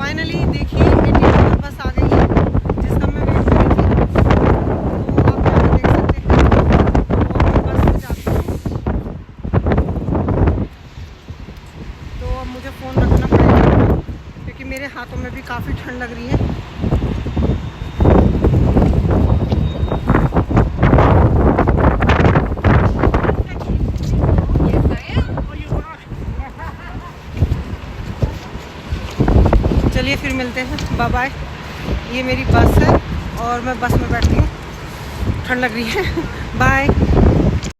Finally देखिए 80 number बस आ गई है जिसका मैं वेट कर रही थी। तो आप यहाँ पे देख सकते हैं तो मैं बस से जाती हूँ। तो अब मुझे फ़ोन रखना पड़ेगा क्योंकि मेरे हाथों में भी काफ़ी ठंड लग रही है। चलिए फिर मिलते हैं, बाय बाय। ये मेरी बस है और मैं बस में बैठती हूँ, ठंड लग रही है। बाय।